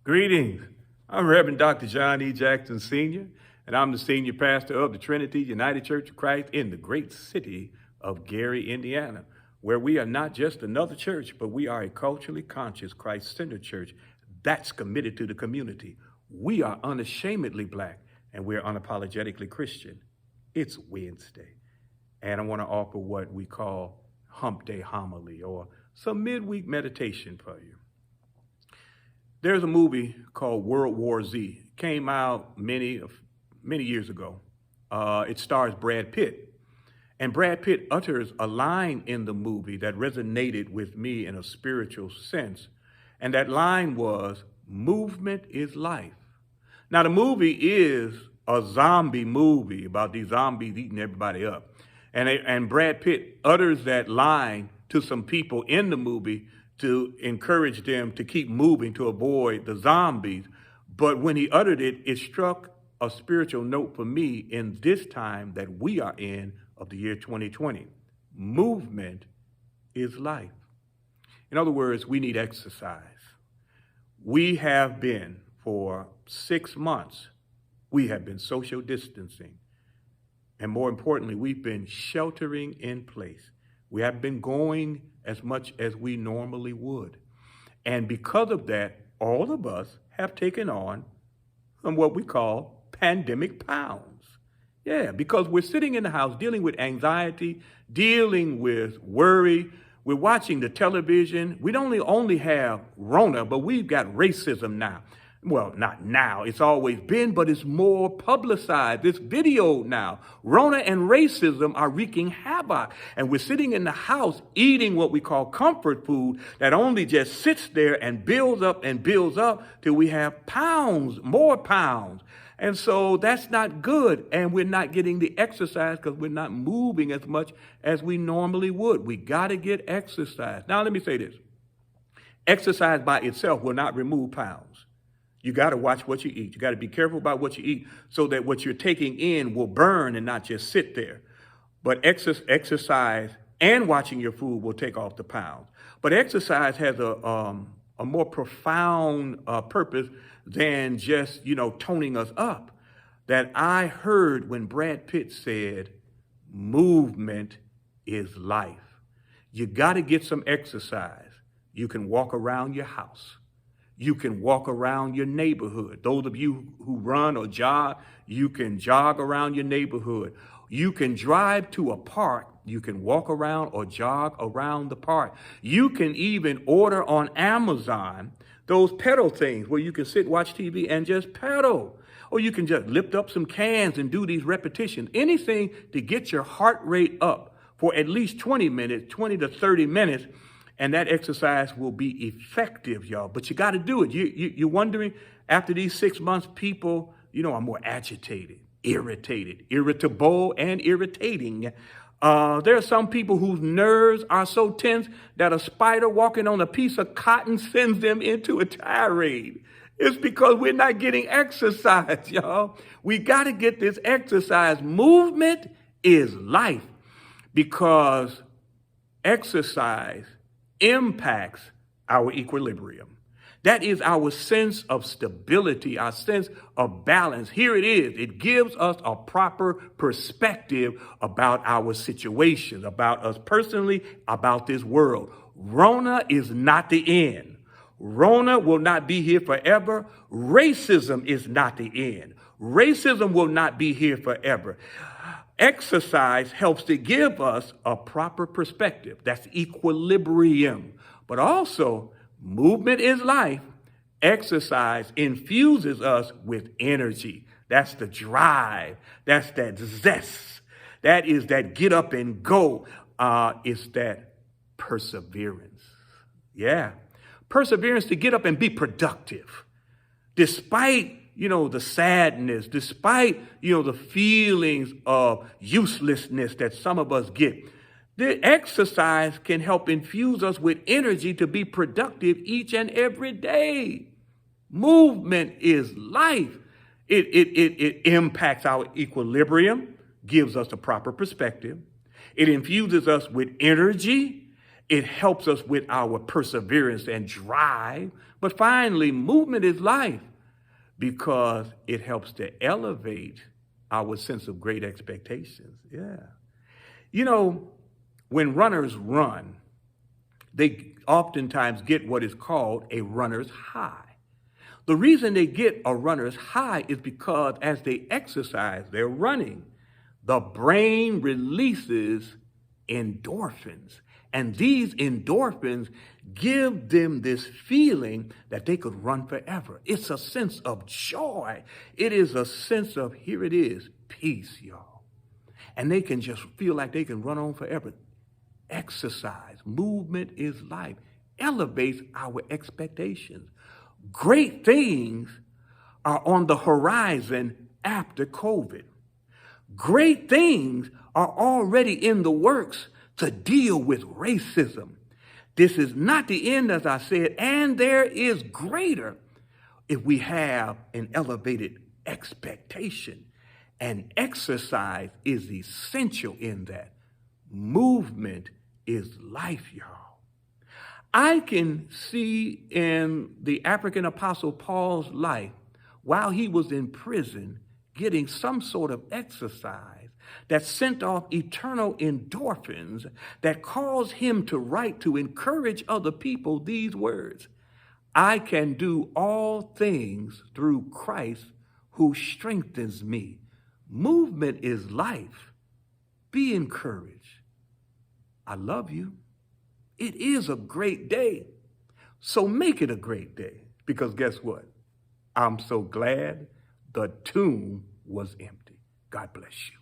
Greetings. I'm Reverend Dr. John E. Jackson Sr., and I'm the senior pastor of the Trinity United Church of Christ in the great city of Gary, Indiana, where we are not just another church, but we are a culturally conscious, Christ-centered church that's committed to the community. We are unashamedly Black, and we're unapologetically Christian. It's Wednesday, and I want to offer what we call Hump Day Homily, or some midweek meditation for you. There's a movie called World War Z. It came out many years ago. It stars Brad Pitt. And Brad Pitt utters a line in the movie that resonated with me in a spiritual sense. And that line was, "Movement is life." Now, the movie is a zombie movie about these zombies eating everybody up. And Brad Pitt utters that line to some people in the movie to encourage them to keep moving to avoid the zombies. But when he uttered it, it struck a spiritual note for me in this time that we are in of the year 2020. Movement is life. In other words, we need exercise. We have been, for 6 months, we have been social distancing. And more importantly, we've been sheltering in place. We haven't been going as much as we normally would. And because of that, all of us have taken on what we call pandemic pounds. Yeah, because we're sitting in the house dealing with anxiety, dealing with worry. We're watching the television. We don't only have Rona, but we've got racism now. Well, not now, it's always been, but it's more publicized. It's videoed now. Rona and racism are wreaking havoc. And we're sitting in the house eating what we call comfort food that only just sits there and builds up till we have pounds, more pounds. And so that's not good. And we're not getting the exercise because we're not moving as much as we normally would. We got to get exercise. Now, let me say this. Exercise by itself will not remove pounds. You got to watch what you eat. You got to be careful about what you eat so that what you're taking in will burn and not just sit there. But exercise and watching your food will take off the pounds. But exercise has a more profound purpose than just, toning us up. That I heard when Brad Pitt said, movement is life. You got to get some exercise. You can walk around your house. You can walk around your neighborhood. Those of you who run or jog, you can jog around your neighborhood. You can drive to a park. You can walk around or jog around the park. You can even order on Amazon those pedal things where you can sit, watch TV, and just pedal. Or you can just lift up some cans and do these repetitions. Anything to get your heart rate up for at least 20 to 30 minutes. And that exercise will be effective, y'all. But you got to do it. You're wondering, after these 6 months, people, are more agitated, irritated, irritable, and irritating. There are some people whose nerves are so tense that a spider walking on a piece of cotton sends them into a tirade. It's because we're not getting exercise, y'all. We got to get this exercise. Movement is life, because exercise impacts our equilibrium. That is our sense of stability, our sense of balance. Here it is. It gives us a proper perspective about our situations, about us personally, about this world. Rona is not the end. Rona will not be here forever. Racism is not the end. Racism will not be here forever. Exercise helps to give us a proper perspective. That's equilibrium. But also, movement is life. Exercise infuses us with energy. That's the drive. That's that zest. That is that get up and go. It's that perseverance. Yeah. Perseverance to get up and be productive. Despite the sadness, despite, the feelings of uselessness that some of us get, the exercise can help infuse us with energy to be productive each and every day. Movement is life. It impacts our equilibrium, gives us a proper perspective. It infuses us with energy. It helps us with our perseverance and drive. But finally, movement is life because it helps to elevate our sense of great expectations. Yeah. You know, when runners run, they oftentimes get what is called a runner's high. The reason they get a runner's high is because as they exercise, they're running, the brain releases endorphins. And these endorphins give them this feeling that they could run forever. It's a sense of joy. It is a sense of, here it is, peace, y'all. And they can just feel like they can run on forever. Exercise, movement is life, elevates our expectations. Great things are on the horizon after COVID. Great things are already in the works to deal with racism. This is not the end, as I said, and there is greater if we have an elevated expectation. And exercise is essential in that. Movement is life, y'all. I can see in the African apostle Paul's life, while he was in prison, getting some sort of exercise that sent off eternal endorphins that caused him to write to encourage other people these words: I can do all things through Christ who strengthens me. Movement is life. Be encouraged. I love you. It is a great day. So make it a great day, because guess what? I'm so glad the tomb was empty. God bless you.